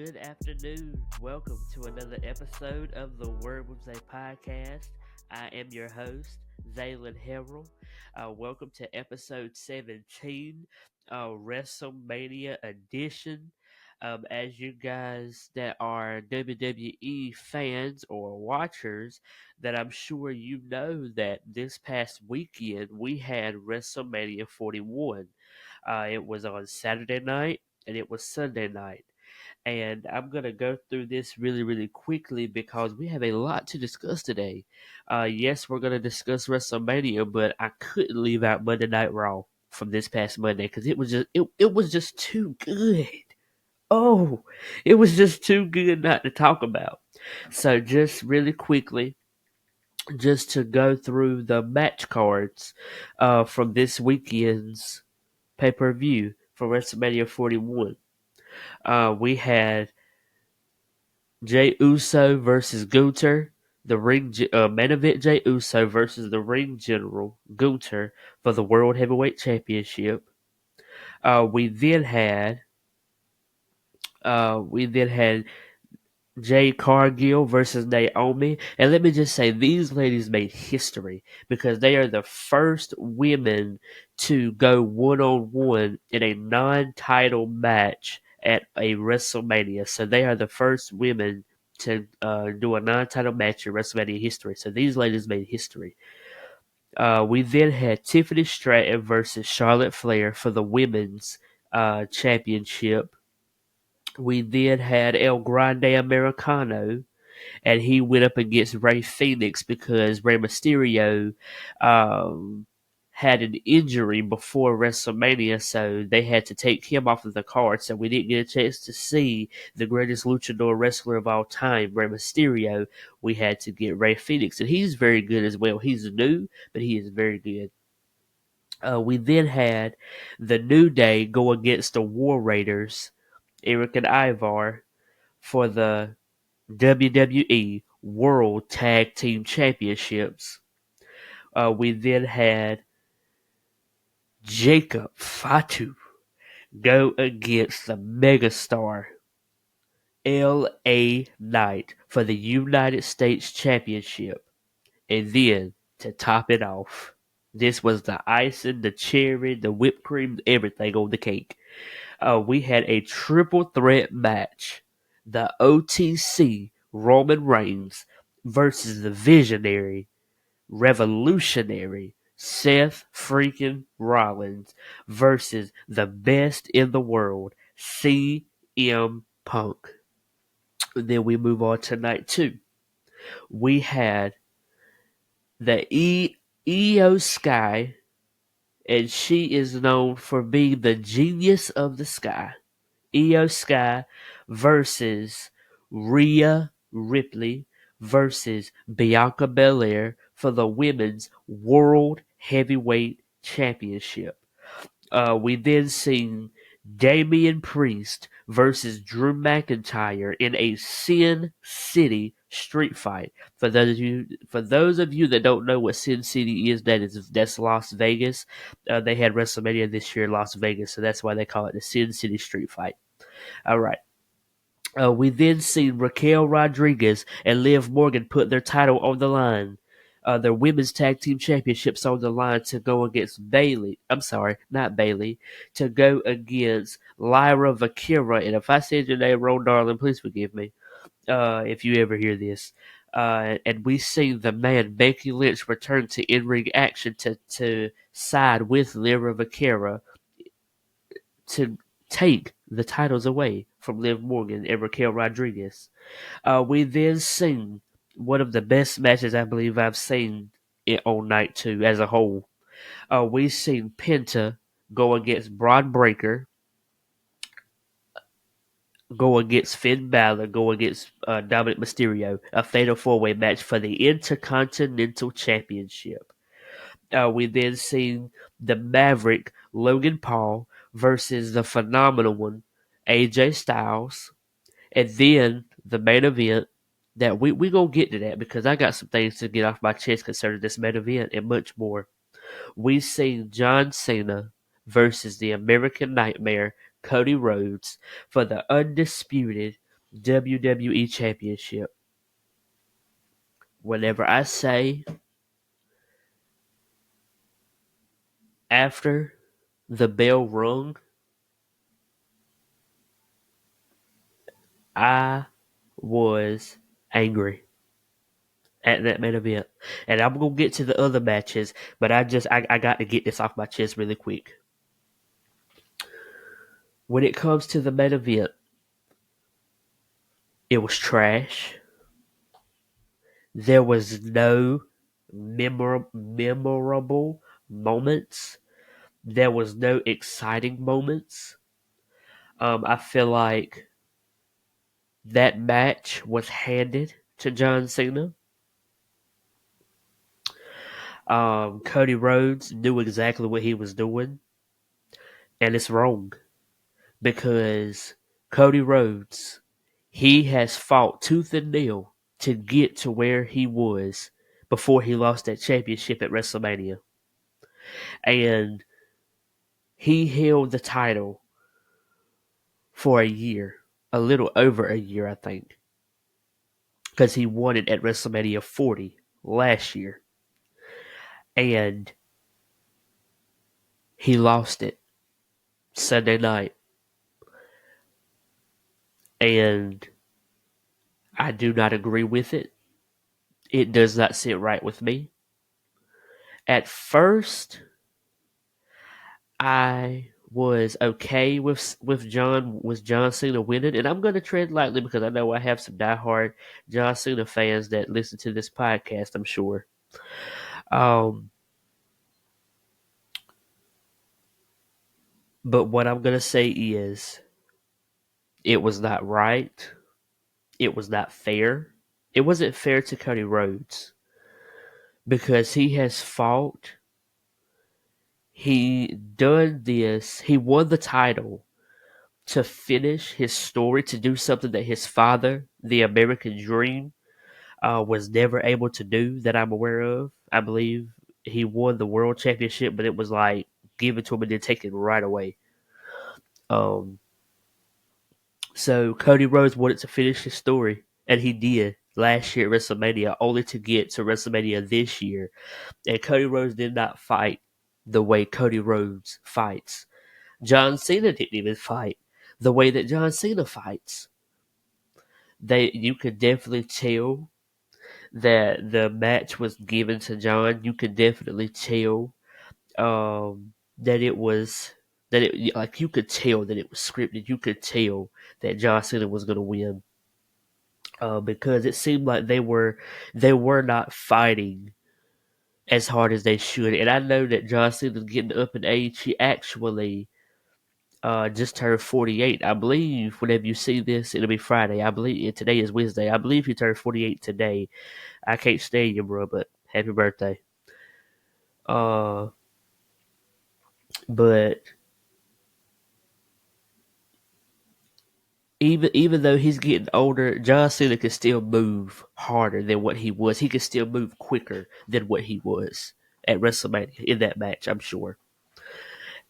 Good afternoon. Welcome to another episode of the Word With Zay podcast. I am your host, Zaylen Harrell. Welcome to episode 17, WrestleMania edition. As you guys that are WWE fans or watchers, that I'm sure you know that this past weekend we had WrestleMania 41. It was on Saturday night and it was Sunday night, and I'm going to go through this really, really quickly because we have a lot to discuss today. Yes, we're going to discuss WrestleMania, but I couldn't leave out Monday Night Raw from this past Monday because it was just too good. Oh, it was just too good not to talk about. So just really quickly, just to go through the match cards from this weekend's pay-per-view for WrestleMania 41. We had Jey Uso versus Gunther. The main event: Jey Uso versus the ring general Gunther for the World Heavyweight Championship. We then had Jade Cargill versus Naomi. And let me just say, these ladies made history because they are the first women to go one on one in a non-title match at a WrestleMania. So they are the first women to do a non-title match in WrestleMania history. So these ladies made history. We then had Tiffany Stratton versus Charlotte Flair for the women's championship. We then had El Grande Americano, and he went up against Rey Fenix because Rey Mysterio had an injury before WrestleMania, so they had to take him off of the card. So we didn't get a chance to see the greatest luchador wrestler of all time, Rey Mysterio. We had to get Rey Fenix, and he's very good as well. He's new, but he is very good. We then had the New Day go against the War Raiders, Eric and Ivar, for the WWE World Tag Team Championships. We then had Jacob Fatu go against the megastar L.A. Knight for the United States Championship. And then, to top it off, this was the icing, the cherry, the whipped cream, everything on the cake. We had a triple threat match. The OTC Roman Reigns versus the visionary, revolutionary Seth freaking Rollins versus the best in the world, CM Punk. And then we move on to night two. We had the Io Sky, and she is known for being the genius of the sky. Io Sky versus Rhea Ripley versus Bianca Belair for the Women's World Heavyweight Championship. We then seen Damian Priest versus Drew McIntyre in a Sin City street fight. For those of you that don't know what Sin City is, that's Las Vegas. They had WrestleMania this year in Las Vegas, so that's why they call it the Sin City street fight. All right. We then seen Raquel Rodriguez and Liv Morgan put their title on the line. Their women's tag team championships on the line to go against Bailey. I'm sorry, not Bailey. To go against Lyra Valkyria. And if I said your name wrong, darling, please forgive me. If you ever hear this. And we seen the man Becky Lynch return to in-ring action to side with Lyra Valkyria to take the titles away from Liv Morgan and Raquel Rodriguez. We then seen one of the best matches I believe I've seen it on night two as a whole. We seen Penta go against Braun Breaker, go against Finn Balor, go against Dominic Mysterio, a fatal four-way match for the Intercontinental Championship. We then seen the Maverick Logan Paul versus the phenomenal one AJ Styles, and then the main event that we gonna get to that because I got some things to get off my chest concerning this main event and much more. We seen John Cena versus the American Nightmare Cody Rhodes for the undisputed WWE Championship. Whenever I say after the bell rung, I was angry at that main event. And I'm gonna get to the other matches, but I got to get this off my chest really quick. When it comes to the main event, it was trash. There was no memorable moments. There was no exciting moments. I feel like that match was handed to John Cena. Cody Rhodes knew exactly what he was doing, and it's wrong because Cody Rhodes, he has fought tooth and nail to get to where he was before he lost that championship at WrestleMania. And he held the title for a year, a little over a year, I think, because he won it at WrestleMania 40 last year. And he lost it Sunday night. And I do not agree with it. It does not sit right with me. At first, I was okay with John Cena winning, and I'm going to tread lightly because I know I have some diehard John Cena fans that listen to this podcast. I'm sure. But what I'm going to say is, it was not right. It was not fair. It wasn't fair to Cody Rhodes because he has fought. He done this. He won the title to finish his story, to do something that his father, the American Dream, was never able to do that I'm aware of. I believe he won the world championship, but it was like given to him and then taken right away. Um, so Cody Rhodes wanted to finish his story, and he did last year at WrestleMania, only to get to WrestleMania this year. And Cody Rhodes did not fight the way Cody Rhodes fights. John Cena didn't even fight the way that John Cena fights. You could definitely tell that the match was given to John. You could definitely tell that it was like you could tell that it was scripted. You could tell that John Cena was going to win because it seemed like they were not fighting as hard as they should. And I know that John Cena's getting up in age. He actually just turned 48. I believe whenever you see this, it'll be Friday. I believe today is Wednesday. I believe he turned 48 today. I can't stand you, bro, but happy birthday. But even though he's getting older, John Cena can still move harder than what he was. He can still move quicker than what he was at WrestleMania in that match, I'm sure.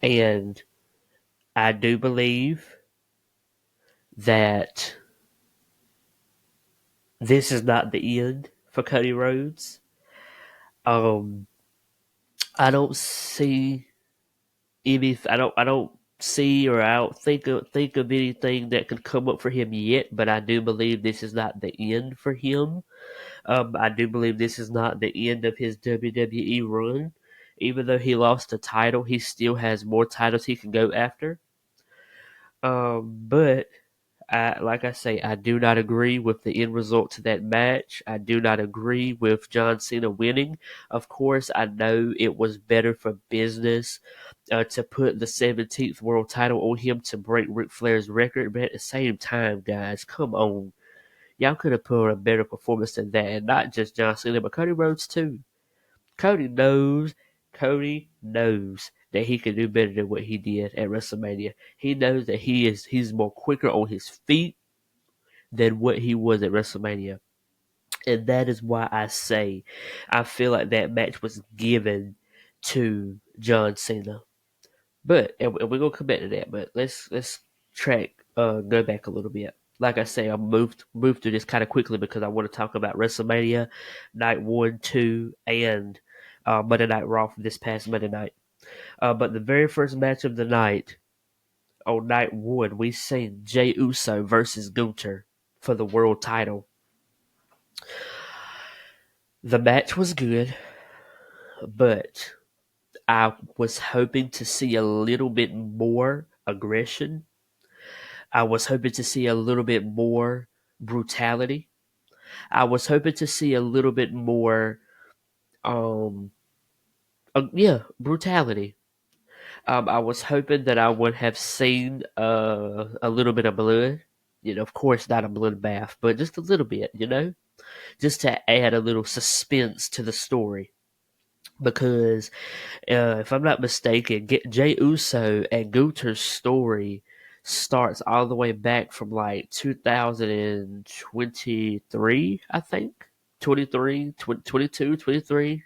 And I do believe that this is not the end for Cody Rhodes. I don't see I don't see or I don't think of anything that could come up for him yet, but I do believe this is not the end for him. I do believe this is not the end of his WWE run. Even though he lost the title, he still has more titles he can go after. But like I say, I do not agree with the end result to that match. I do not agree with John Cena winning. Of course, I know it was better for business to put the 17th world title on him to break Ric Flair's record, but at the same time, guys, come on. Y'all could have put on a better performance than that, and not just John Cena, but Cody Rhodes too. Cody knows, Cody knows that he can do better than what he did at WrestleMania. He knows that he's more quicker on his feet than what he was at WrestleMania. And that is why I say I feel like that match was given to John Cena. But and we're gonna come back to that, but let's go back a little bit. like I say, I moved through this kind of quickly because I want to talk about WrestleMania night 1, 2, and Monday Night Raw from this past Monday night. But the very first match of the night, on night 1, we seen Jey Uso versus Gunther for the world title. The match was good, but I was hoping to see a little bit more aggression. I was hoping to see a little bit more brutality. I was hoping to see a little bit more, um, brutality. I was hoping that I would have seen a little bit of blood. Of course, not a bloodbath, but just a little bit. Just to add a little suspense to the story. Because if I'm not mistaken, Jey Uso and Gunther's story starts all the way back from like 2023, I think. 23, 22, 23,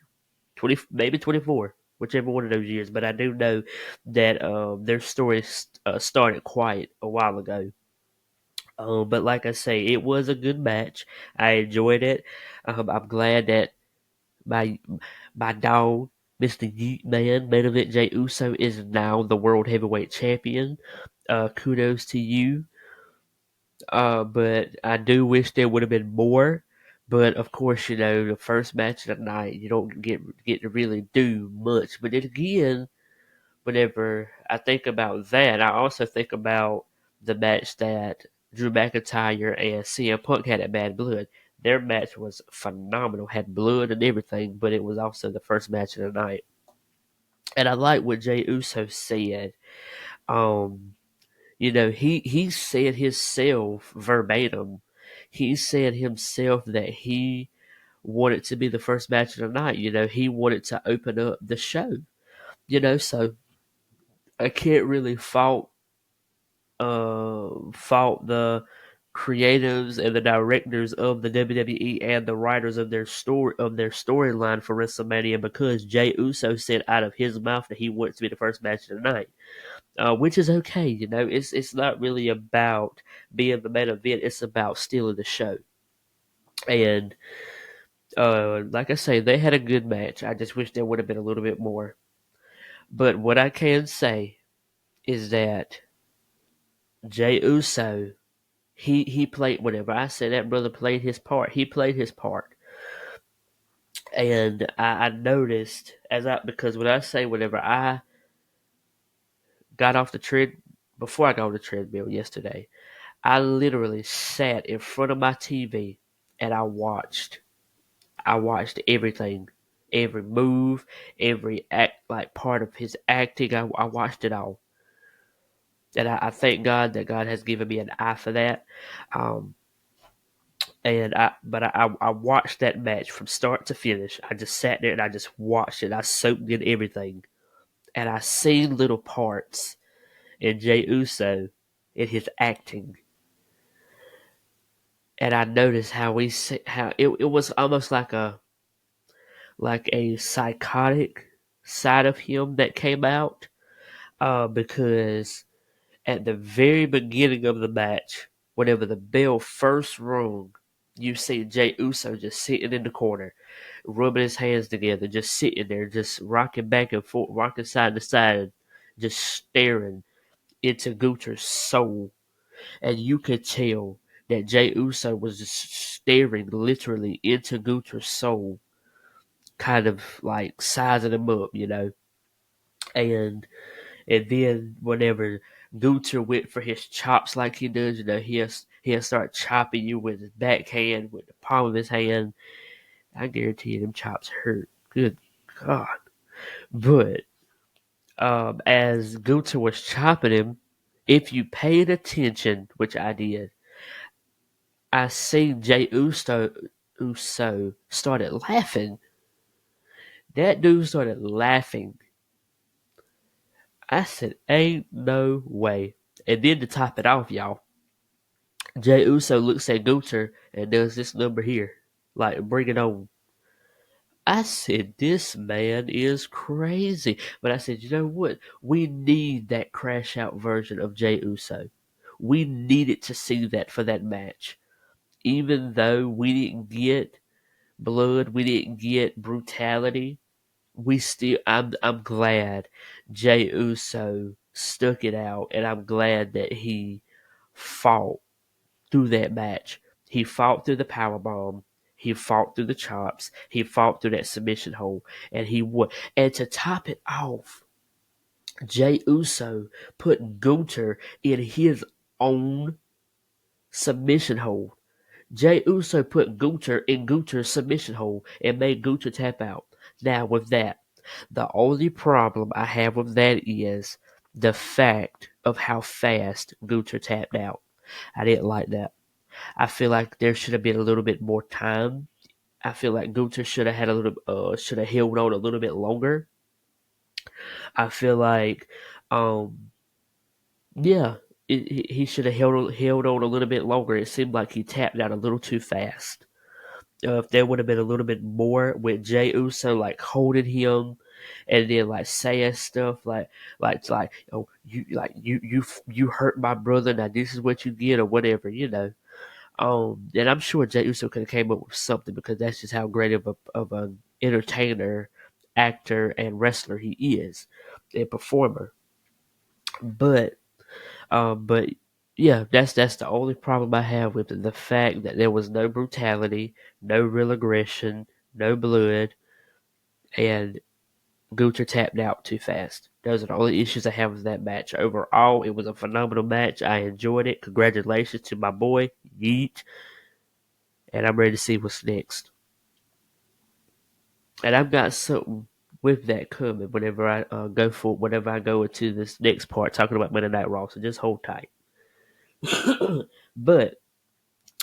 20, maybe 24, whichever one of those years. But I do know that their story started quite a while ago. But like I say, it was a good match. I enjoyed it. I'm glad that my my dog, Mr. Yeet Man, Main Event Jey Uso, is now the World Heavyweight Champion. Kudos to you. But I do wish there would have been more. But of course, the first match of the night, you don't get to really do much. But then again, whenever I think about that, I also think about the match that Drew McIntyre and CM Punk had at Bad Blood. Their match was phenomenal, had blood and everything, but it was also the first match of the night. And I like what Jey Uso said. Um, he said himself verbatim. He said himself that he wanted to be the first match of the night. He wanted to open up the show. So I can't really fault the creatives and the directors of the WWE and the writers of their storyline for WrestleMania, because Jey Uso said out of his mouth that he wants to be the first match of the night, which is okay. It's not really about being the main event; it's about stealing the show. And like I say, they had a good match. I just wish there would have been a little bit more. But what I can say is that Jey Uso, he played, whenever I say that brother played his part, he played his part. And I noticed because when I say whenever I got off the tread before I got on the treadmill yesterday, I literally sat in front of my TV and I watched. I watched everything, every move, every act, like part of his acting. I watched it all, and I thank God that God has given me an eye for that. Um, but I watched that match from start to finish. I just sat there and I just watched it. I soaked in everything, and I seen little parts in Jey Uso in his acting, and I noticed how it was almost like a psychotic side of him that came out, because at the very beginning of the match, whenever the bell first rung, you see Jey Uso just sitting in the corner, rubbing his hands together, just sitting there, just rocking back and forth, rocking side to side, just staring into Gunther's soul. And you could tell that Jey Uso was just staring literally into Gunther's soul, kind of like sizing him up. And then whenever Gunther went for his chops like he does, he'll start chopping you with his backhand, with the palm of his hand. I guarantee you them chops hurt. Good God. But as Gunther was chopping him, if you paid attention, which I did, I seen Jey Uso started laughing. That dude started laughing. I said, ain't no way. And then to top it off, y'all, Jey Uso looks at Gunther and does this number here. Like, bring it on. I said, this man is crazy. But I said, you know what? We need that crash out version of Jey Uso. We needed to see that for that match. Even though we didn't get blood, we didn't get brutality, I'm glad Jey Uso stuck it out, and I'm glad that he fought through that match. He fought through the powerbomb. He fought through the chops. He fought through that submission hold, and he won. And to top it off, Jey Uso put Gunther in his own submission hold. Jey Uso put Gunther in Gunther's submission hold and made Gunther tap out. Now, with that, the only problem I have with that is the fact of how fast Gunther tapped out. I didn't like that. I feel like there should have been a little bit more time. I feel like Gunther should have had should have held on a little bit longer. I feel like, um, yeah, he should have held on a little bit longer. It seemed like he tapped out a little too fast. If there would have been a little bit more with Jey Uso like holding him, and then like saying stuff like oh you hurt my brother, now this is what you get or whatever, you know. And I'm sure Jey Uso could have came up with something, because that's just how great of an entertainer, actor, and wrestler he is, and performer. But but yeah, that's the only problem I have with it. The fact that there was no brutality, no real aggression, no blood, and Gunther tapped out too fast. Those are the only issues I have with that match. Overall, it was a phenomenal match. I enjoyed it. Congratulations to my boy, Yeet. And I'm ready to see what's next. And I've got something with that coming whenever whenever I go into this next part talking about Monday Night Raw. So just hold tight. But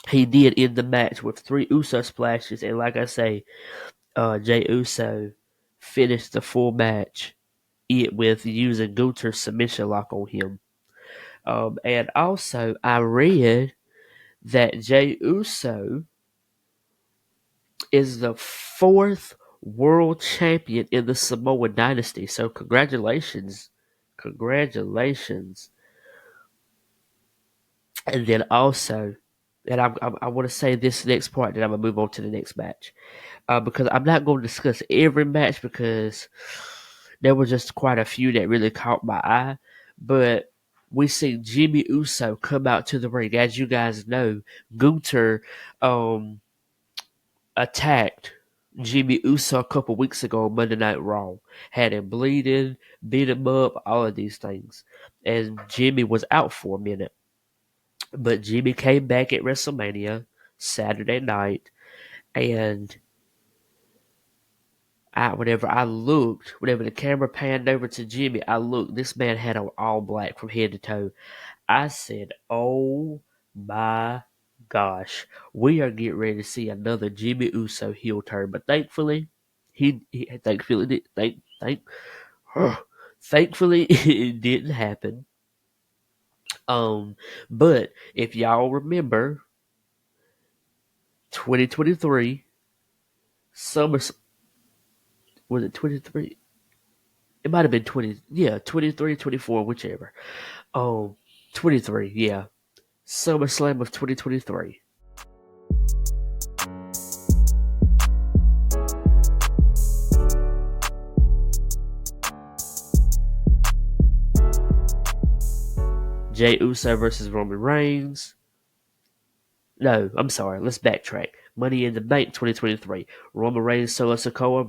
he did end the match with 3 Uso splashes, and like I say, Jey Uso finished the full match with using Gunther's submission lock on him. And also, I read that Jey Uso is the 4th world champion in the Samoan dynasty. So congratulations. Congratulations. And then also, and I want to say this next part, then I'm going to move on to the next match. Because I'm not going to discuss every match, because there were just quite a few that really caught my eye. But we see Jimmy Uso come out to the ring. As you guys know, Gunther attacked Jimmy Uso a couple weeks ago on Monday Night Raw. Had him bleeding, beat him up, all of these things. And Jimmy was out for a minute. But Jimmy came back at WrestleMania Saturday night, and whenever the camera panned over to Jimmy, I looked. This man had on all black from head to toe. I said, "Oh my gosh, we are getting ready to see another Jimmy Uso heel turn." But thankfully, he thankfully thankfully it didn't happen. But if y'all remember, 2023 summer, was it 23? It might have been 20, yeah, 23, 24, whichever. 23, yeah. SummerSlam of 2023. Jey Uso versus Roman Reigns. No, I'm sorry. Let's backtrack. Money in the Bank 2023. Roman Reigns, Solo Sikoa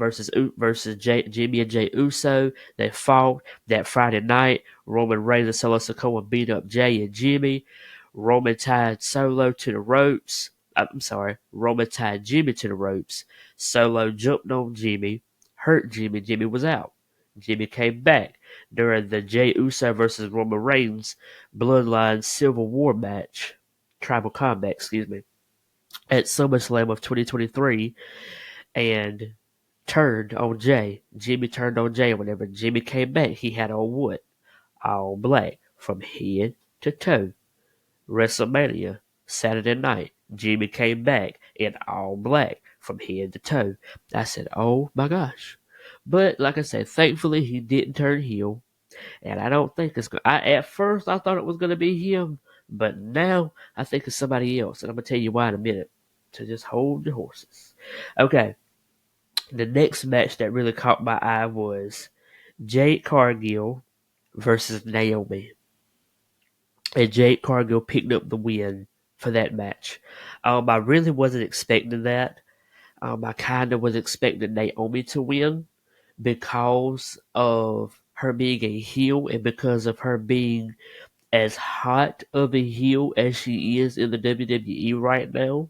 versus Jimmy and Jey Uso. They fought that Friday night. Roman Reigns and Solo Sikoa beat up Jey and Jimmy. Roman tied Solo to the ropes. I'm sorry. Roman tied Jimmy to the ropes. Solo jumped on Jimmy, hurt Jimmy. Jimmy was out. Jimmy came back during the Jey Uso versus Roman Reigns Bloodline Civil War match. Tribal Combat, excuse me, at SummerSlam of 2023, and turned on Jey. Jimmy turned on Jey. Whenever Jimmy came back, he had on what? All black from head to toe. WrestleMania, Saturday night. Jimmy came back in all black from head to toe. I said, oh my gosh. But like I said, thankfully he didn't turn heel. And I don't think it's going to. At first, I thought it was going to be him. But now I think it's somebody else, and I'm gonna tell you why in a minute. So just hold your horses. Okay, the next match that really caught my eye was Jade Cargill versus Naomi. And Jade Cargill picked up the win for that match. I really wasn't expecting that. I kind of was expecting Naomi to win because of her being a heel and because of her being as hot of a heel as she is in the WWE right now.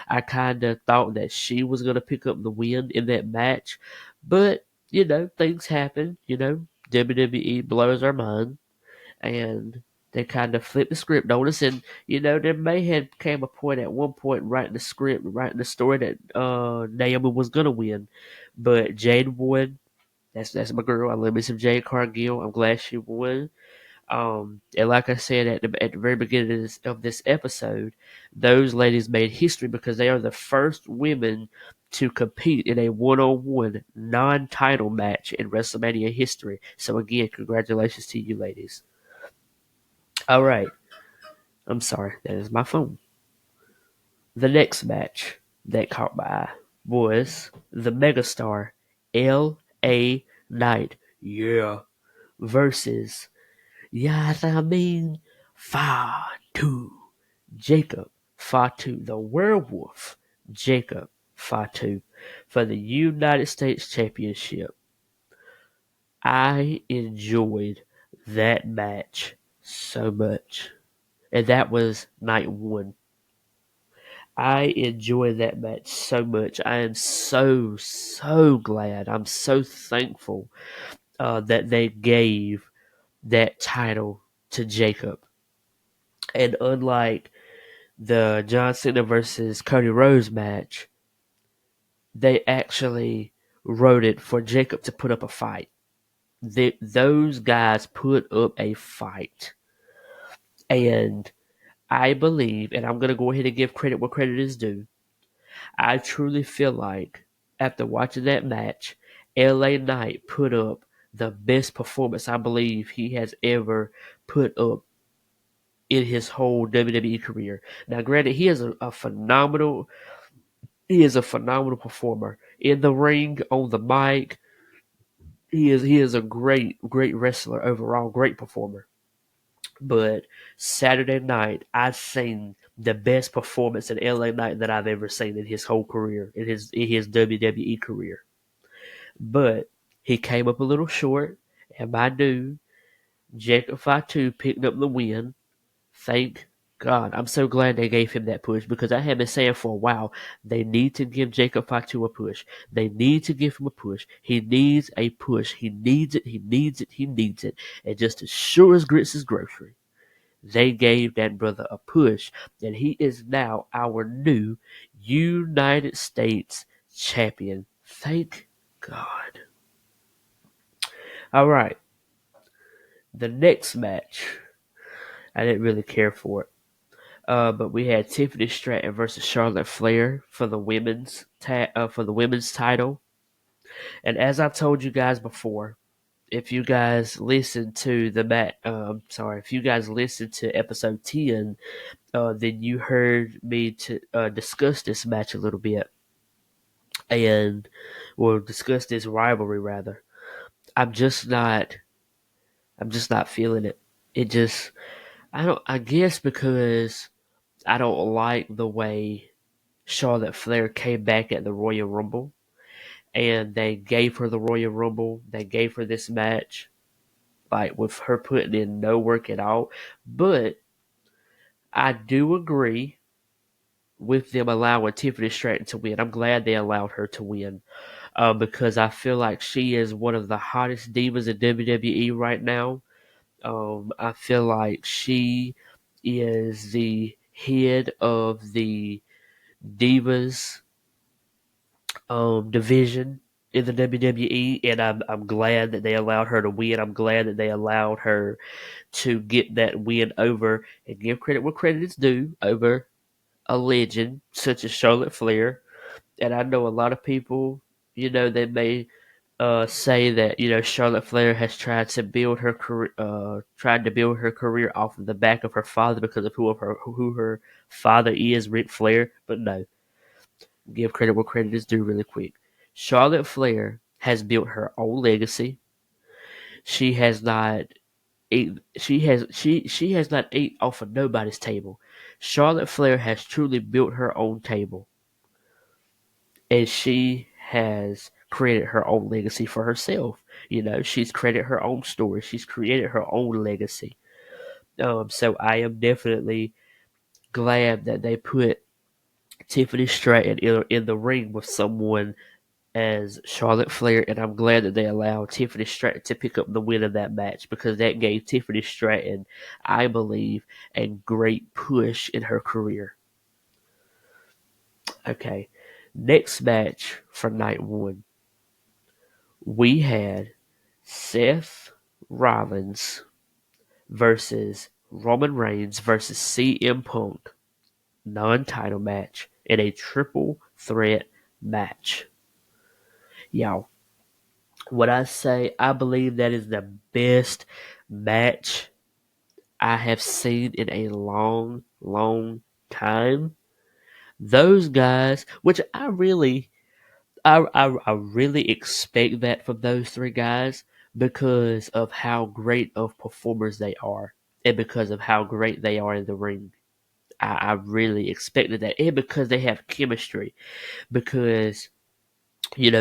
I kind of thought that she was going to pick up the win in that match. But, things happen. WWE blows our mind. And they kind of flipped the script on us. And, there may have came a point at one point writing the script, writing the story that Naomi was going to win. But Jade won. That's my girl. I love me some Jade Cargill. I'm glad she won. And like I said at the very beginning of this episode, those ladies made history because they are the first women to compete in a one-on-one non-title match in WrestleMania history. So again, congratulations to you ladies. All right. I'm sorry. That is my phone. The next match that caught my eye was the megastar L.A. Knight. Yeah. Versus Fatu. Jacob Fatu. The werewolf. Jacob Fatu. For the United States Championship. I enjoyed that match so much. And that was night one. I enjoyed that match so much. I am so glad. I'm so thankful that they gave that title to Jacob. And unlike the John Cena versus Cody Rhodes match, they actually wrote it for Jacob to put up a fight. Those guys put up a fight. And I believe, and I'm going to go ahead and give credit where credit is due, I truly feel like after watching that match, LA Knight put up the best performance I believe he has ever put up in his whole WWE career. Now, granted, he is a phenomenal performer in the ring, on the mic. He is a great wrestler overall, great performer. But Saturday night, I seen the best performance in LA Knight that I've ever seen in his whole career, in his WWE career. But he came up a little short, and my dude, Jacob Fatu, picked up the win. Thank God. I'm so glad they gave him that push because I have been saying for a while they need to give Jacob Fatu a push. They need to give him a push. He needs a push. He needs it. He needs it. He needs it. And just as sure as grits is grocery, they gave that brother a push, and he is now our new United States champion. Thank God. All right. The next match, I didn't really care for it. But we had Tiffany Stratton versus Charlotte Flair for the women's title. And as I told you guys before, if you guys listen to if you guys listened to episode 10, then you heard me to discuss this match a little bit, and we'll discuss this rivalry rather. I'm just not, I'm just not feeling it. It just, I don't. I guess because I don't like the way Charlotte Flair came back at the Royal Rumble, and they gave her the Royal Rumble. They gave her this match, like with her putting in no work at all. But I do agree with them allowing Tiffany Stratton to win. I'm glad they allowed her to win because I feel like she is one of the hottest divas in WWE right now. I feel like she is the head of the divas division in the WWE, and I'm glad that they allowed her to win. I'm glad that they allowed her to get that win over and give credit where credit is due over a legend such as Charlotte Flair. And I know a lot of people, they may say that Charlotte Flair has tried to build her career off of the back of her father because of who her father is, Ric Flair. But no, give credit where credit is due. Really quick, Charlotte Flair has built her own legacy. She has not she has not ate off of nobody's table. Charlotte Flair has truly built her own table, and she has created her own legacy for herself. She's created her own story. She's created her own legacy. So I am definitely glad that they put Tiffany Stratton in the ring with someone as Charlotte Flair, and I'm glad that they allowed Tiffany Stratton to pick up the win of that match because that gave Tiffany Stratton, I believe, a great push in her career. Okay, next match for night one, we had Seth Rollins versus Roman Reigns versus CM Punk non-title match in a triple threat match. Y'all, what I say, I believe that is the best match I have seen in a long, long time. Those guys, which I really expect that from those three guys because of how great of performers they are and because of how great they are in the ring. I really expected that, and because they have chemistry. Because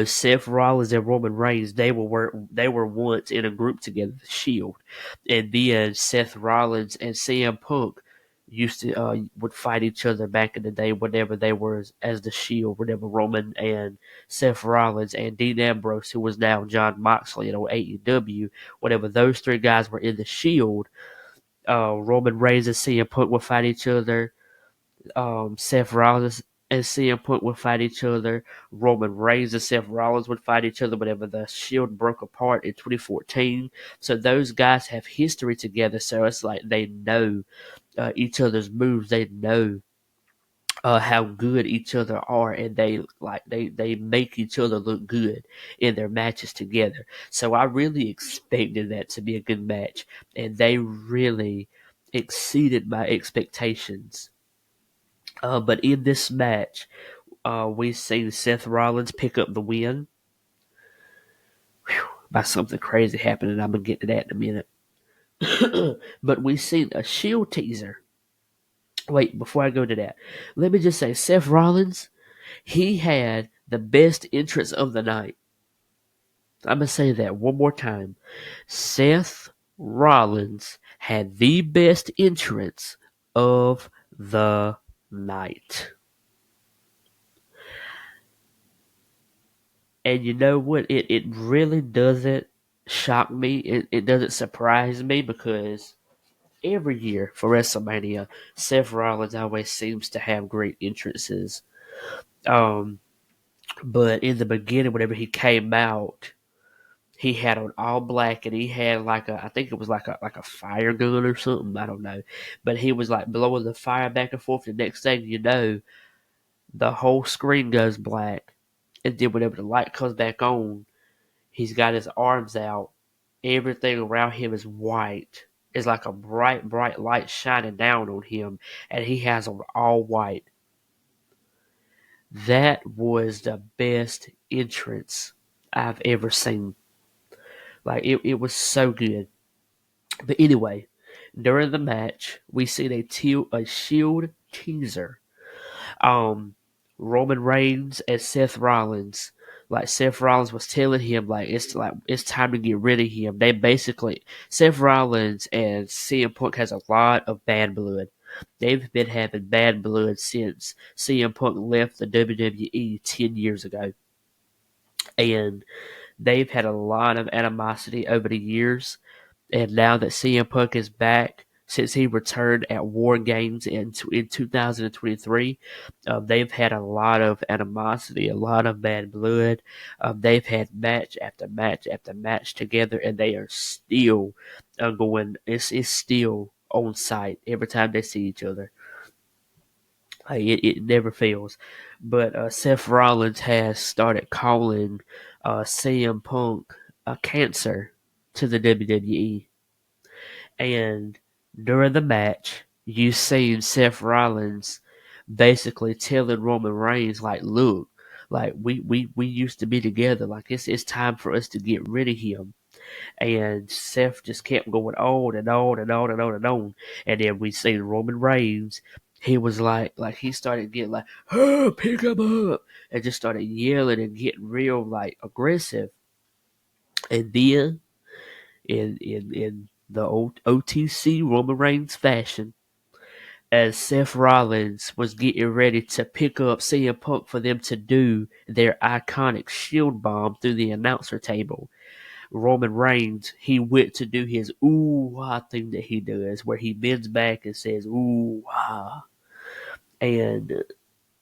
Seth Rollins and Roman Reigns, they were once in a group together, the Shield, and then Seth Rollins and CM Punk used to would fight each other back in the day whenever they were as the Shield, whenever Roman and Seth Rollins and Dean Ambrose, who was now John Moxley in AEW, whenever those three guys were in the Shield, Roman Reigns and CM Punk would fight each other. Seth Rollins and CM Punk would fight each other. Roman Reigns and Seth Rollins would fight each other whenever the Shield broke apart in 2014. So those guys have history together. So it's like they know each other's moves. They know how good each other are, and they make each other look good in their matches together. So I really expected that to be a good match, and they really exceeded my expectations. But in this match, we've seen Seth Rollins pick up the win. By something crazy happening. I'm going to get to that in a minute. But we've seen a Shield teaser. Wait, before I go to that, let me just say Seth Rollins, he had the best entrance of the night. I'm going to say that one more time. Seth Rollins had the best entrance of the night. And you know what? It really doesn't shock me. It doesn't surprise me because every year for WrestleMania, Seth Rollins always seems to have great entrances. Um, but in the beginning, whenever he came out, he had on all black and he had I think it was like a fire gun or something. I don't know. But he was like blowing the fire back and forth. The next thing you know, the whole screen goes black. And then whenever the light comes back on, he's got his arms out. Everything around him is white. It's like a bright, bright light shining down on him, and he has on all white. That was the best entrance I've ever seen. Like it was so good. But anyway, during the match, we seen a Shield teaser. um Roman Reigns and Seth Rollins. Like Seth Rollins was telling him it's time to get rid of him. They basically Seth Rollins and CM Punk has a lot of bad blood. They've been having bad blood since CM Punk left the WWE 10 years ago. And they've had a lot of animosity over the years. And now that CM Punk is back, since he returned at War Games in 2023, they've had a lot of animosity, a lot of bad blood. They've had match after match after match together, and they are still going. It's still on site every time they see each other. It never fails. But Seth Rollins has started calling CM Punk a cancer to the WWE. And during the match, you seen Seth Rollins basically telling Roman Reigns, like, look, like we used to be together. Like it's time for us to get rid of him. And Seth just kept going on and on and on and on and on. And then we see Roman Reigns. He was like he started getting like, oh, pick him up, and just started yelling and getting real like aggressive. And then in the old OTC Roman Reigns fashion, as Seth Rollins was getting ready to pick up CM Punk for them to do their iconic shield bomb through the announcer table, Roman Reigns, he went to do his ooh wah thing that he does, where he bends back and says ooh wah, and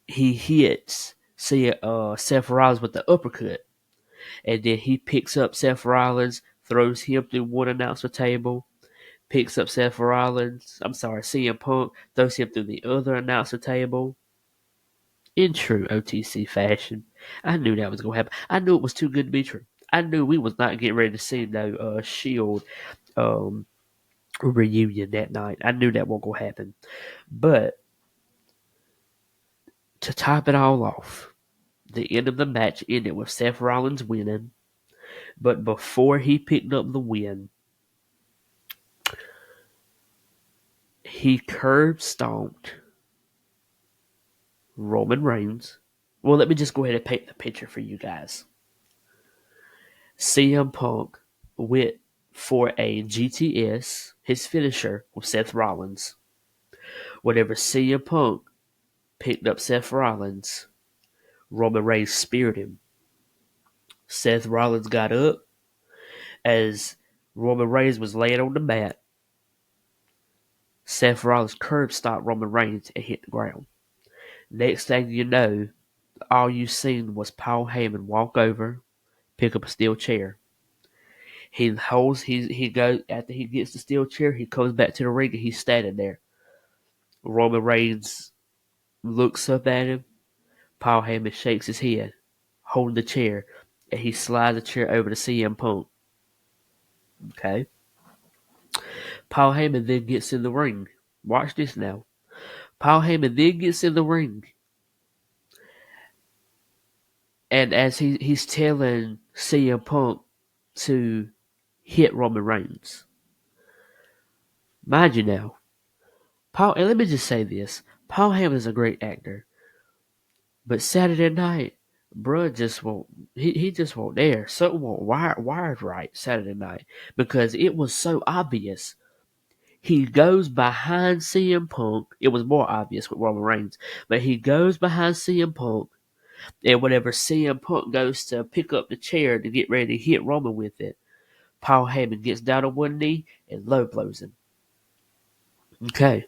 he hits Seth Rollins with the uppercut, and then he picks up Seth Rollins, throws him through one announcer table, picks up CM Punk, throws him through the other announcer table. In true OTC fashion, I knew that was going to happen. I knew it was too good to be true. I knew we was not getting ready to see no Shield um, reunion that night. I knew that wasn't going to happen. But to top it all off, the end of the match ended with Seth Rollins winning. But before he picked up the win, he curb stomped Roman Reigns. Well, let me just go ahead and paint the picture for you guys. CM Punk went for a GTS, his finisher, with Seth Rollins. Whenever CM Punk picked up Seth Rollins, Roman Reigns speared him. Seth Rollins got up as Roman Reigns was laying on the mat. Seth Rollins curb stomped Roman Reigns and hit the ground. Next thing you know, all you seen was Paul Heyman walk over, pick up a steel chair. He goes after he gets the steel chair, he comes back to the ring and he's standing there. Roman Reigns looks up at him. Paul Heyman shakes his head, holding the chair, and he slides the chair over to CM Punk. Okay. Paul Heyman then gets in the ring. Watch this now. Paul Heyman then gets in the ring. And as he's telling CM Punk to hit Roman Reigns. Mind you now, and let me just say this. Paul Heyman is a great actor. But Saturday night, bruh he just won't there. Something won't wired right Saturday night. Because it was so obvious. He goes behind CM Punk. It was more obvious with Roman Reigns. But he goes behind CM Punk. And whenever CM Punk goes to pick up the chair to get ready to hit Roman with it, Paul Heyman gets down on one knee and low blows him. Okay.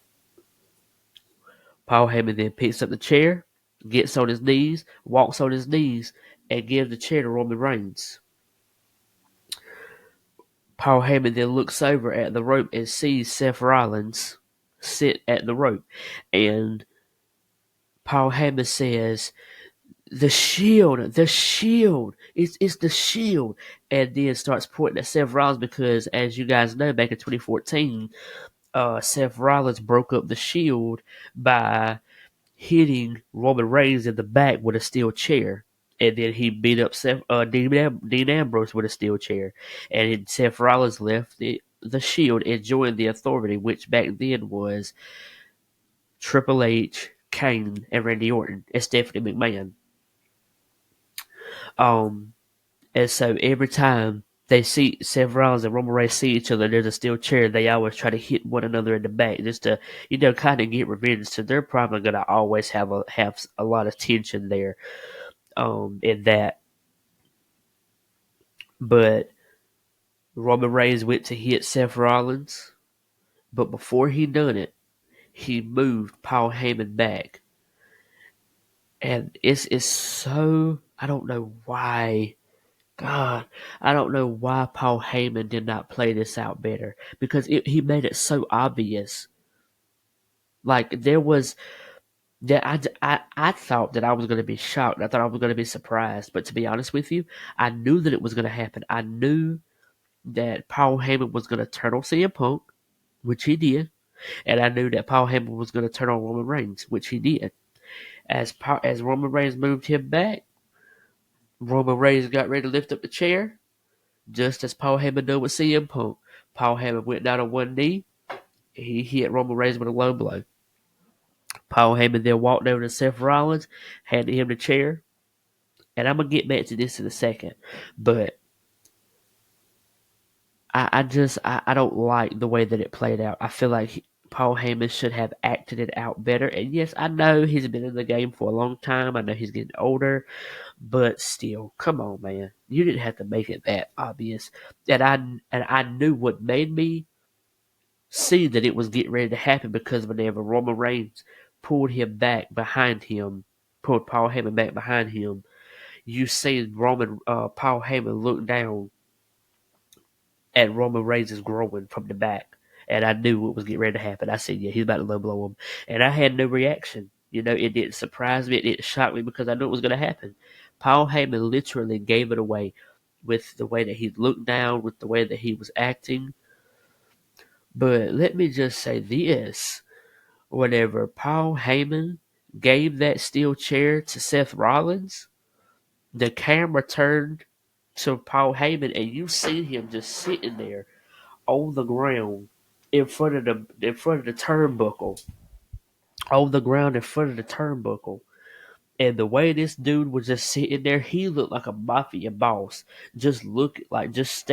Paul Heyman then picks up the chair, gets on his knees, walks on his knees, and gives the chair to Roman Reigns. Paul Heyman then looks over at the rope and sees Seth Rollins sit at the rope. And Paul Heyman says, the shield, it's the shield. And then starts pointing at Seth Rollins because, as you guys know, back in 2014, Seth Rollins broke up the shield by hitting Roman Reigns in the back with a steel chair. And then he beat up Dean Ambrose with a steel chair. And Seth Rollins left the Shield and joined the Authority, which back then was Triple H, Kane, and Randy Orton, and Stephanie McMahon. And so every time they see Seth Rollins and Roman Reigns see each other, there's a steel chair. They always try to hit one another in the back just to, kind of get revenge. So they're probably gonna always have a lot of tension there, in that. But Roman Reigns went to hit Seth Rollins, but before he done it, he moved Paul Heyman back, and it's so, I don't know why. God, I don't know why Paul Heyman did not play this out better, because he made it so obvious. Like there was that I thought that I was going to be shocked. I thought I was going to be surprised. But to be honest with you, I knew that it was going to happen. I knew that Paul Heyman was going to turn on CM Punk, which he did. And I knew that Paul Heyman was going to turn on Roman Reigns, which he did. As Roman Reigns moved him back, Roman Reigns got ready to lift up the chair, just as Paul Heyman did with CM Punk. Paul Heyman went down on one knee. He hit Roman Reigns with a low blow. Paul Heyman then walked over to Seth Rollins, handed him the chair. And I'm going to get back to this in a second. But I don't like the way that it played out. I feel like Paul Heyman should have acted it out better. And yes, I know he's been in the game for a long time. I know he's getting older. But still, come on, man. You didn't have to make it that obvious. And I knew what made me see that it was getting ready to happen, because whenever Roman Reigns pulled him back behind him, pulled Paul Heyman back behind him, you see Paul Heyman look down at Roman Reigns' groin from the back. And I knew what was getting ready to happen. I said, yeah, he's about to low blow him. And I had no reaction. You know, it didn't surprise me. It didn't shock me, because I knew it was going to happen. Paul Heyman literally gave it away with the way that he looked down, with the way that he was acting. But let me just say this. Whenever Paul Heyman gave that steel chair to Seth Rollins, the camera turned to Paul Heyman, and you see him just sitting there on the ground in front of the turnbuckle, on the ground in front of the turnbuckle. And the way this dude was just sitting there, he looked like a mafia boss. Just just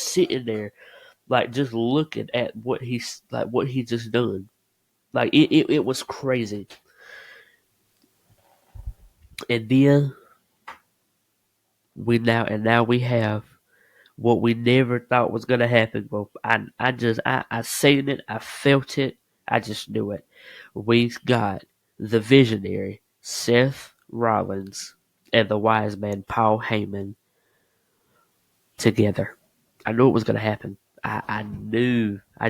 sitting there, like just looking at what he just done. Like it was crazy. And then now we have what we never thought was gonna happen. But I seen it, I felt it, I just knew it. We got the visionary Seth Rollins and the wise man Paul Heyman together. I knew it was gonna happen. I knew. I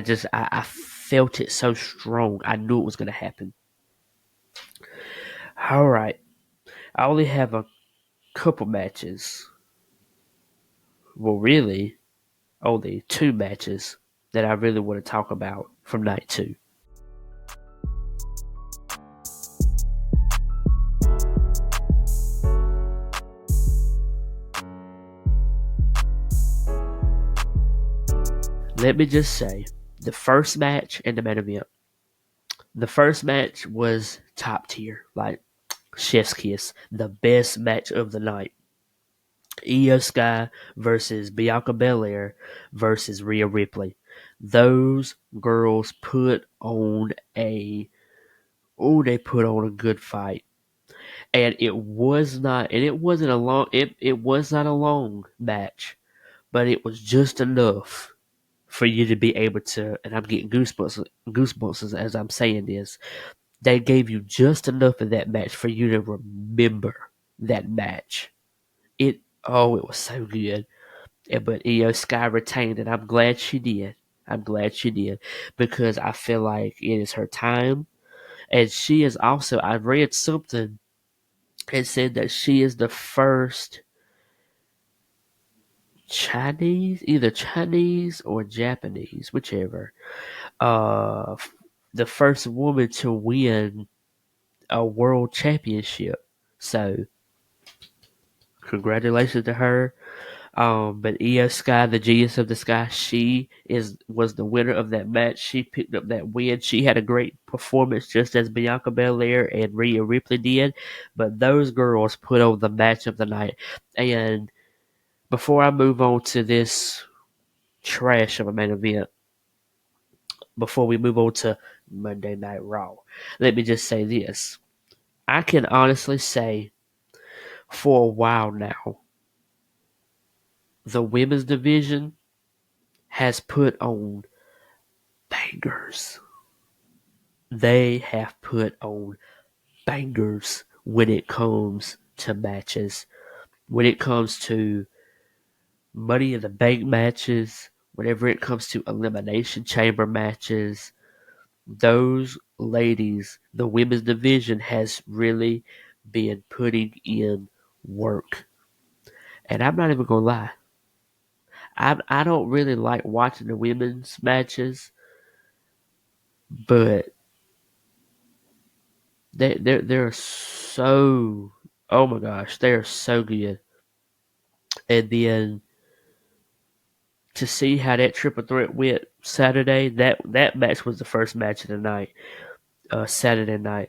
felt it so strong. I knew it was gonna happen. All right. I only have a couple matches. Well, really, only two matches that I really want to talk about from night two. Let me just say, the first match and the main event. The first match was top tier, like chef's kiss, the best match of the night. Io Sky versus Bianca Belair versus Rhea Ripley. Those girls put on they put on a good fight. And it wasn't a long, it was not a long match, but it was just enough for you to be able to, and I'm getting goosebumps as I'm saying this. They gave you just enough of that match for you to remember that match. It was so good. But Io Sky retained, and I'm glad she did. I'm glad she did, because I feel like it is her time. And she is also, I read something and said that she is the first either Chinese or Japanese, whichever, uh, the first woman to win a world championship. So, congratulations to her. But Io Sky, the genius of the sky, was the winner of that match. She picked up that win. She had a great performance, just as Bianca Belair and Rhea Ripley did. But those girls put on the match of the night. And before I move on to this trash of a main event, before we move on to Monday Night Raw, let me just say this. I can honestly say, for a while now, the women's division has put on bangers. They have put on bangers when it comes to matches, when it comes to Money in the Bank matches, whenever it comes to Elimination Chamber matches. Those ladies, the women's division has really been putting in work. And I'm not even gonna lie. I don't really like watching the women's matches, but they're so, oh my gosh, they're so good. And then to see how that triple threat went Saturday, that match was the first match of the night, Saturday night,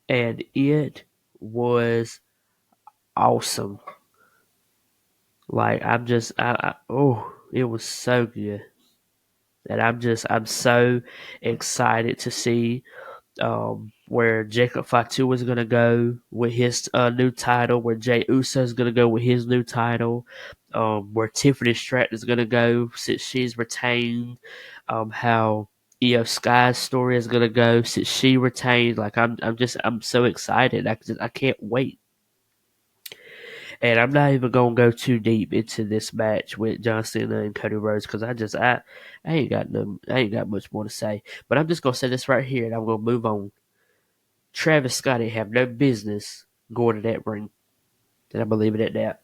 and it was awesome. Like oh, it was so good, and I'm so excited to see where Jacob Fatu is going to go with his new title, where Jey Uso is going to go with his new title, where Tiffany Stratton is going to go since she's retained, how Io Sky's story is going to go since she retained. Like I'm so excited. I can't wait. And I'm not even gonna go too deep into this match with John Cena and Cody Rhodes because I ain't got much more to say. But I'm just gonna say this right here, and I'm gonna move on. Travis Scott ain't have no business going to that ring, and I'm gonna leave it at that.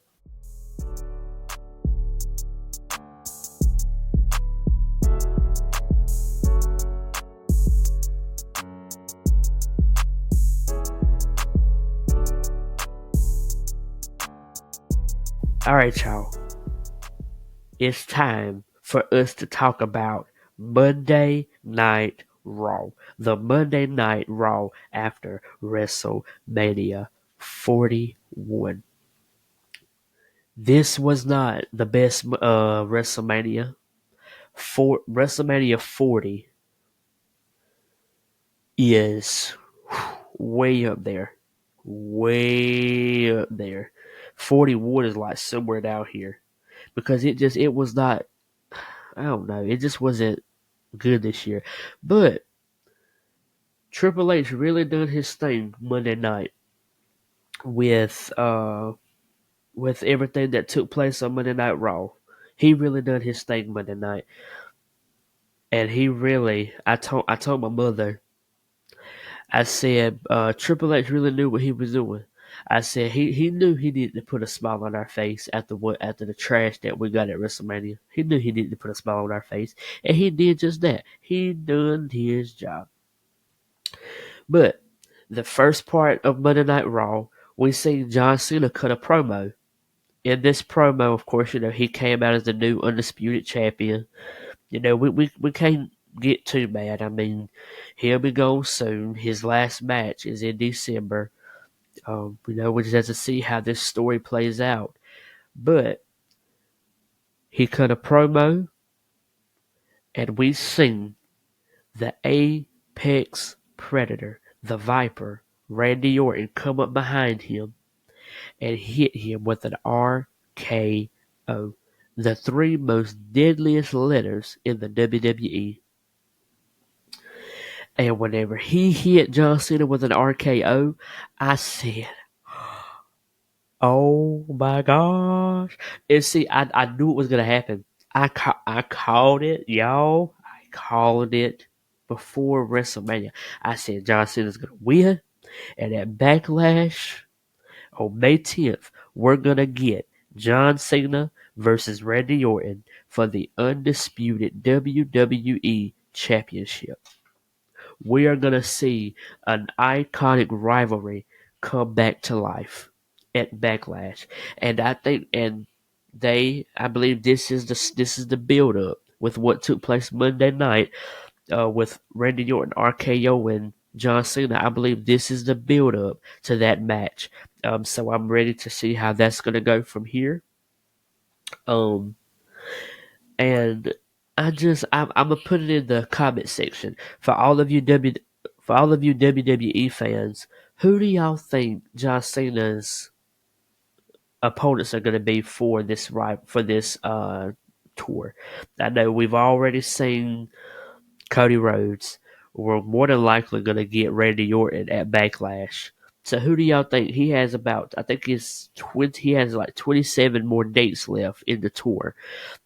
All right, y'all. It's time for us to talk about Monday Night Raw. The Monday Night Raw after WrestleMania 41. This was not the best WrestleMania. WrestleMania 40 is way up there. Way up there. 41 is like somewhere down here. Because it was not, I don't know, it just wasn't good this year. But Triple H really done his thing Monday night with everything that took place on Monday Night Raw. He really done his thing Monday night. And he really, I told my mother, I said, Triple H really knew what he was doing. I said he knew he needed to put a smile on our face after the trash that we got at WrestleMania. He knew he needed to put a smile on our face, and he did just that. He done his job. But the first part of Monday Night Raw, we seen John Cena cut a promo. In this promo, of course, he came out as the new undisputed champion. We can't get too mad. I mean, he'll be gone soon. His last match is in December. We just have to see how this story plays out. But he cut a promo, and we seen the Apex Predator, the Viper, Randy Orton, come up behind him and hit him with an RKO. The three most deadliest letters in the WWE. And whenever he hit John Cena with an RKO, I said, oh my gosh. And see, I knew it was going to happen. I called it, y'all. I called it before WrestleMania. I said John Cena's going to win. And at Backlash on May 10th, we're going to get John Cena versus Randy Orton for the undisputed WWE Championship. We are going to see an iconic rivalry come back to life at Backlash. And I believe this is the build up with what took place Monday night with Randy Orton, RKO, and John Cena. I believe this is the build up to that match. So I'm ready to see how that's going to go from here. Um, and I'm gonna put it in the comment section for all of you WWE fans. Who do y'all think John Cena's opponents are going to be for this tour? I know we've already seen Cody Rhodes. We're more than likely going to get Randy Orton at Backlash. So who do y'all think he has about? I think he has like 27 more dates left in the tour.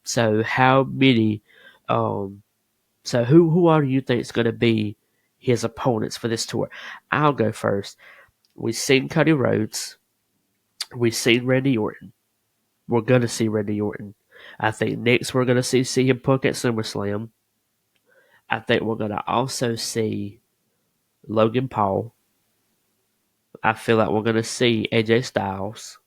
So how many? So who all do you think is going to be his opponents for this tour. I'll go first. We've seen Cody Rhodes. We've seen Randy Orton. We're going to see Randy Orton. I think next we're going to see CM Punk at SummerSlam. I think we're going to also see Logan Paul. I feel like we're going to see AJ Styles.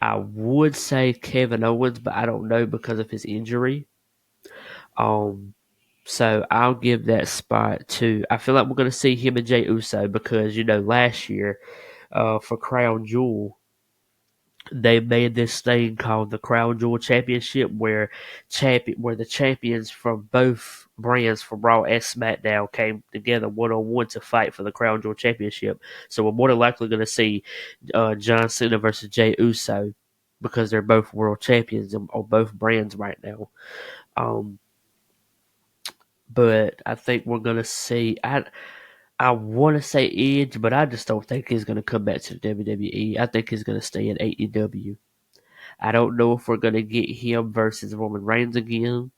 I would say Kevin Owens, but I don't know because of his injury. So I'll give that spot to. I feel like we're going to see him and Jey Uso because last year, for Crown Jewel, they made this thing called the Crown Jewel Championship, where the champions from both brands, from Raw and SmackDown, came together one-on-one to fight for the Crown Jewel Championship. So we're more than likely going to see John Cena versus Jey Uso because they're both world champions on both brands right now. But I think we're going to see. I want to say Edge, but I just don't think he's going to come back to the WWE. I think he's going to stay in AEW. I don't know if we're going to get him versus Roman Reigns again.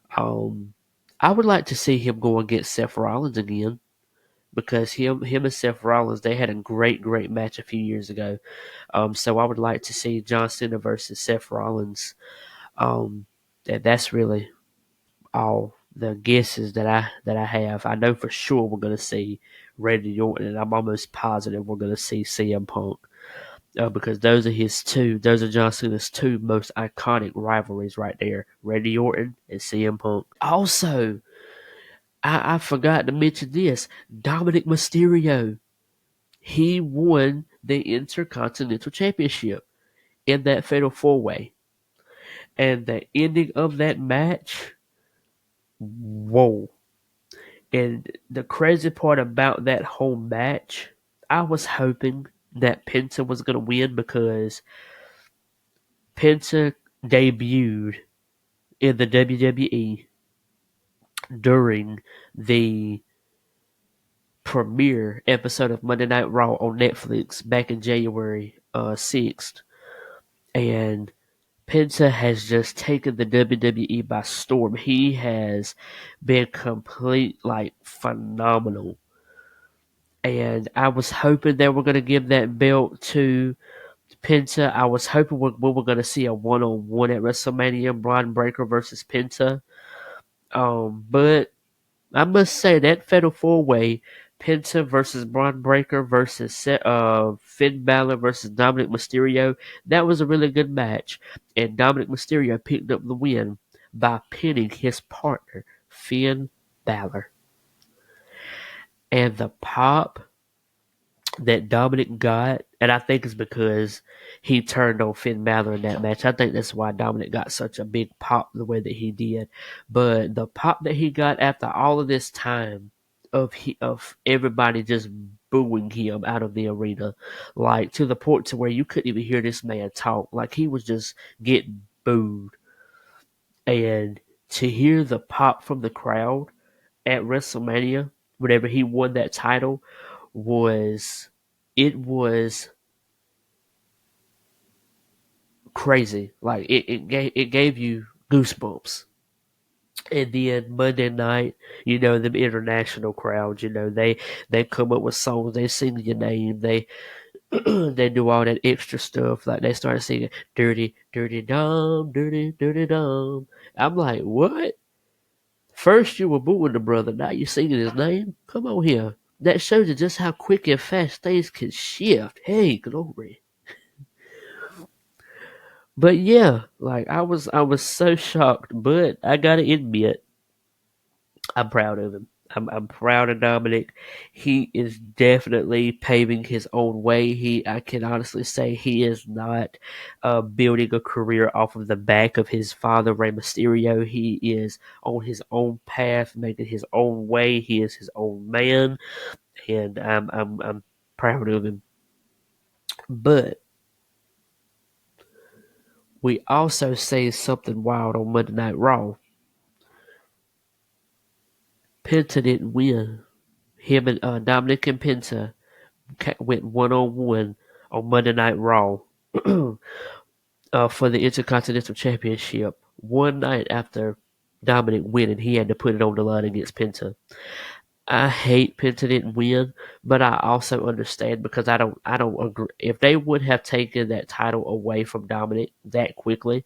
I would like to see him go against Seth Rollins again because him and Seth Rollins, they had a great match a few years ago. So I would like to see John Cena versus Seth Rollins. And that's really all the guesses that I have. I know for sure we're going to see Randy Orton, and I'm almost positive we're going to see CM Punk. Because those are John Cena's two most iconic rivalries right there. Randy Orton and CM Punk. Also, I forgot to mention this. Dominic Mysterio. He won the Intercontinental Championship in that Fatal 4-Way. And the ending of that match, whoa. And the crazy part about that whole match, I was hoping that Penta was going to win because Penta debuted in the WWE during the premiere episode of Monday Night Raw on Netflix back in January 6th. And Penta has just taken the WWE by storm. He has been phenomenal. And I was hoping they were going to give that belt to Penta. I was hoping we were going to see a one-on-one at WrestleMania, Braun Breaker versus Penta. But I must say that Fatal 4-Way, Penta versus Braun Breaker versus Finn Balor versus Dominic Mysterio, that was a really good match. And Dominic Mysterio picked up the win by pinning his partner, Finn Balor. And the pop that Dominic got, and I think it's because he turned on Finn Balor in that match. I think that's why Dominic got such a big pop the way that he did. But the pop that he got after all of this time of everybody just booing him out of the arena, like to the point to where you couldn't even hear this man talk. Like he was just getting booed. And to hear the pop from the crowd at WrestleMania, whenever he won that title, was crazy. Like it gave you goosebumps. And then Monday night, them international crowds, they come up with songs, they sing your name, they they do all that extra stuff. Like they started singing "Dirty, Dirty Dom, Dirty, Dirty Dom." I'm like, what? First you were booing the brother, now you singing his name? Come on here. That shows you just how quick and fast things can shift. Hey, glory. But yeah, like I was so shocked, but I gotta admit, I'm proud of him. I'm proud of Dominic. He is definitely paving his own way. I can honestly say he is not building a career off of the back of his father, Rey Mysterio. He is on his own path, making his own way. He is his own man, and I'm proud of him. But we also say something wild on Monday Night Raw. Penta didn't win. Him and Dominic and Penta went one-on-one on Monday Night Raw for the Intercontinental Championship. One night after Dominic winning, he had to put it on the line against Penta. I hate Penta didn't win, but I also understand because I don't agree. If they would have taken that title away from Dominic that quickly,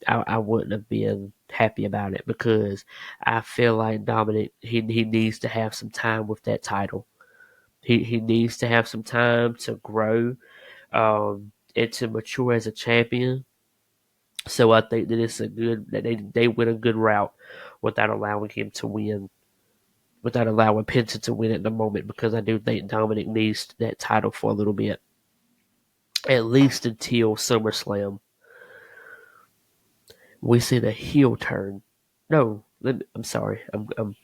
I wouldn't have been happy about it because I feel like Dominic he needs to have some time with that title. He needs to have some time to grow and to mature as a champion. So I think that it's a good that they went a good route without allowing him to win, without allowing Penta to win at the moment because I do think Dominic needs that title for a little bit, at least until SummerSlam. We see the heel turn. No, I'm sorry. I'm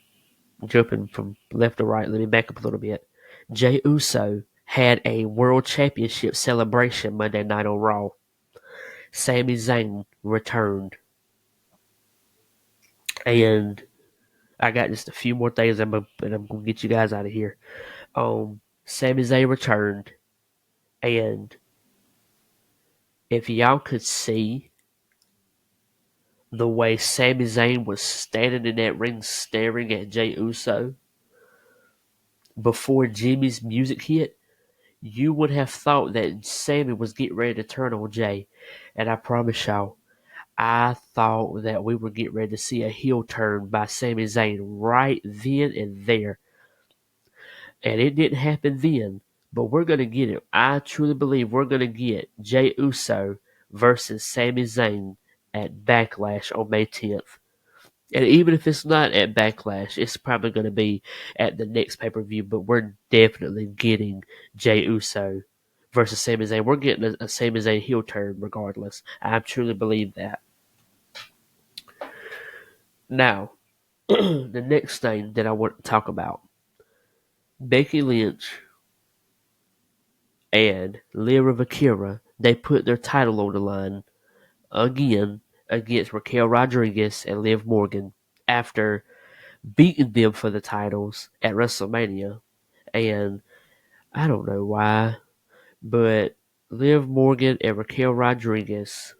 jumping from left to right. Let me back up a little bit. Jey Uso had a World Championship celebration Monday night on Raw. Sami Zayn returned. And I got just a few more things and I'm going to get you guys out of here. Sami Zayn returned. And if y'all could see the way Sami Zayn was standing in that ring staring at Jey Uso before Jimmy's music hit, you would have thought that Sami was getting ready to turn on Jey. And I promise y'all, I thought that we would get ready to see a heel turn by Sami Zayn right then and there. And it didn't happen then, but we're going to get it. I truly believe we're going to get Jey Uso versus Sami Zayn at Backlash on May 10th. And even if it's not at Backlash, it's probably going to be at the next pay-per-view, but we're definitely getting Jey Uso versus Sami Zayn. We're getting a Sami Zayn heel turn regardless. I truly believe that. Now, the next thing that I want to talk about, Becky Lynch and Lyra Valkyria, they put their title on the line again against Raquel Rodriguez and Liv Morgan after beating them for the titles at WrestleMania. And I don't know why, but Liv Morgan and Raquel Rodriguez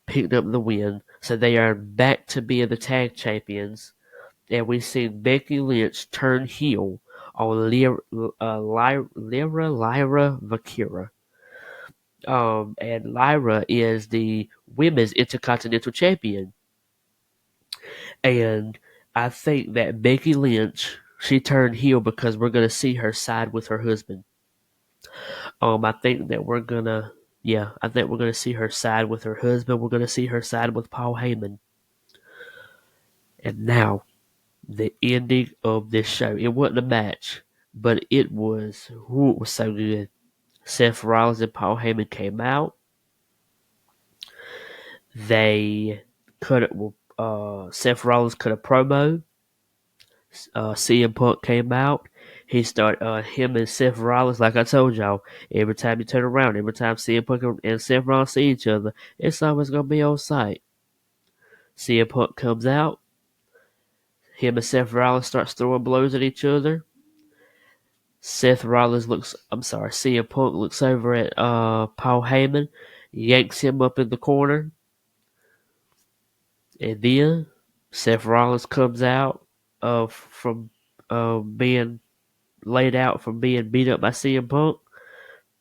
picked up the win, so they are back to being the tag champions. And we've seen Becky Lynch turn heel on Lyra Valkyria. And Lyra is the women's intercontinental champion. And I think that Becky Lynch, she turned heel because we're going to see her side with her husband. I think that I think we're gonna see her side with her husband. We're gonna see her side with Paul Heyman. And now, the ending of this show. It wasn't a match, but it was so good. Seth Rollins and Paul Heyman came out. They Seth Rollins cut a promo. CM Punk came out. He started him and Seth Rollins, like I told y'all, every time you turn around, every time CM Punk and Seth Rollins see each other, it's always gonna be on sight. CM Punk comes out, him and Seth Rollins starts throwing blows at each other. CM Punk looks over at Paul Heyman, yanks him up in the corner, and then Seth Rollins comes out from being laid out from being beat up by CM Punk.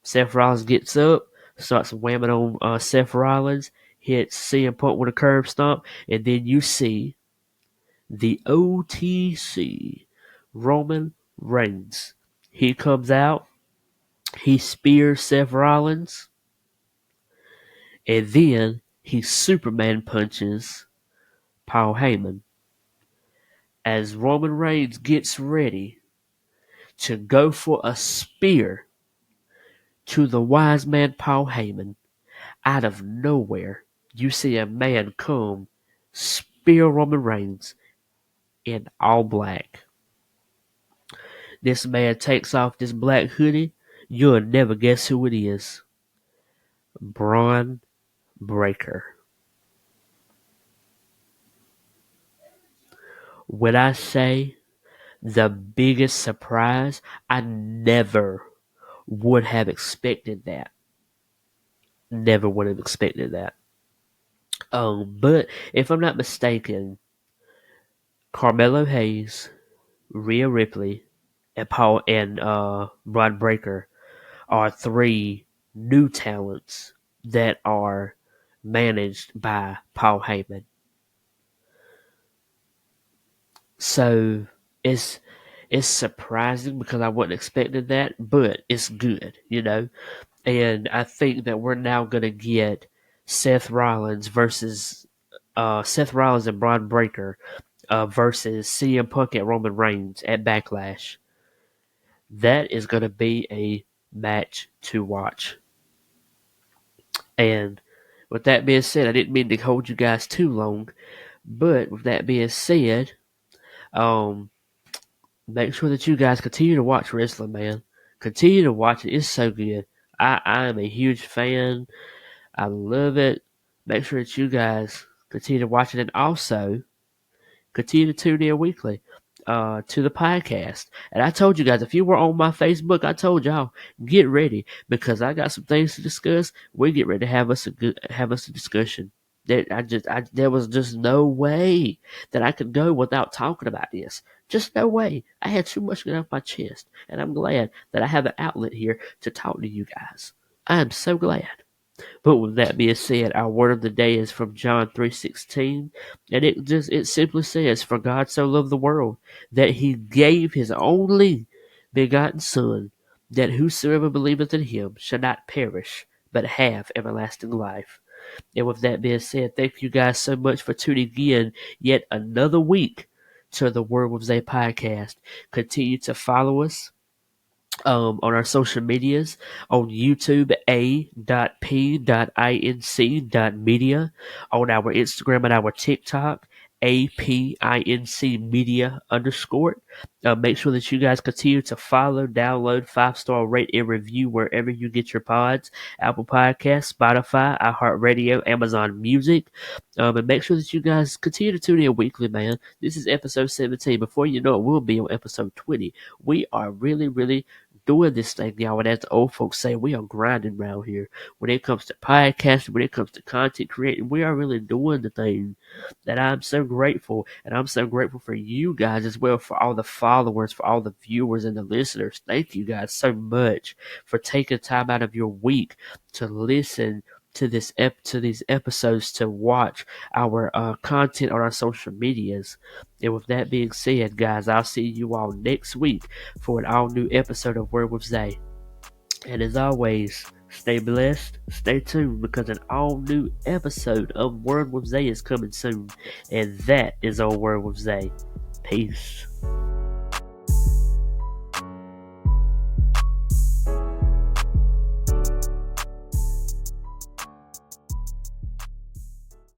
Seth Rollins gets up, starts whamming on Seth Rollins, hits CM Punk with a curb stomp, and then you see the OTC, Roman Reigns. He comes out, he spears Seth Rollins, and then he Superman punches Paul Heyman. As Roman Reigns gets ready to go for a spear to the wise man Paul Heyman, out of nowhere, you see a man come spear Roman Reigns in all black. This man takes off this black hoodie. You'll never guess who it is. Braun Breaker. When I say the biggest surprise, I never would have expected that. Never would have expected that. But if I'm not mistaken, Carmelo Hayes, Rhea Ripley, and Bron Breakker are three new talents that are managed by Paul Heyman. So it's surprising because I wasn't expecting that, but it's good, And I think that we're now gonna get Seth Rollins and Bron Breakker versus CM Punk and Roman Reigns at Backlash. That is gonna be a match to watch. And with that being said, I didn't mean to hold you guys too long, but with that being said, um, make sure that you guys continue to watch wrestling, man. Continue to watch it. It's so good. I am a huge fan. I love it. Make sure that you guys continue to watch it, and also continue to tune in weekly to the podcast. And I told you guys, if you were on my Facebook, I told y'all, get ready because I got some things to discuss. We get ready to have us a discussion. There was just no way that I could go without talking about this. Just no way. I had too much to get off my chest, and I'm glad that I have an outlet here to talk to you guys. I am so glad. But with that being said, our word of the day is from John 3:16, and it simply says, "For God so loved the world that he gave his only begotten Son, that whosoever believeth in him shall not perish, but have everlasting life." And with that being said, thank you guys so much for tuning in yet another week to the Word With Zay podcast. Continue to follow us on our social medias on YouTube a.p.inc.media, on our Instagram and our TikTok APINC media _. Make sure that you guys continue to follow, download, 5-star rate and review wherever you get your pods: Apple Podcasts, Spotify, iHeartRadio, Amazon Music. And make sure that you guys continue to tune in weekly, man. This is episode 17. Before you know it, we'll be on episode 20. We are really, really doing this thing, y'all. And as the old folks say, we are grinding around here. When it comes to podcasting, when it comes to content creating, we are really doing the thing that I'm so grateful. And I'm so grateful for you guys as well, for all the followers, for all the viewers and the listeners. Thank you guys so much for taking time out of your week to listen to these episodes, to watch our content on our social medias. And with that being said, guys, I'll see you all next week for an all new episode of Word With Zay. And as always, stay blessed, stay tuned, because an all new episode of Word With Zay is coming soon. And that is on Word With Zay. Peace.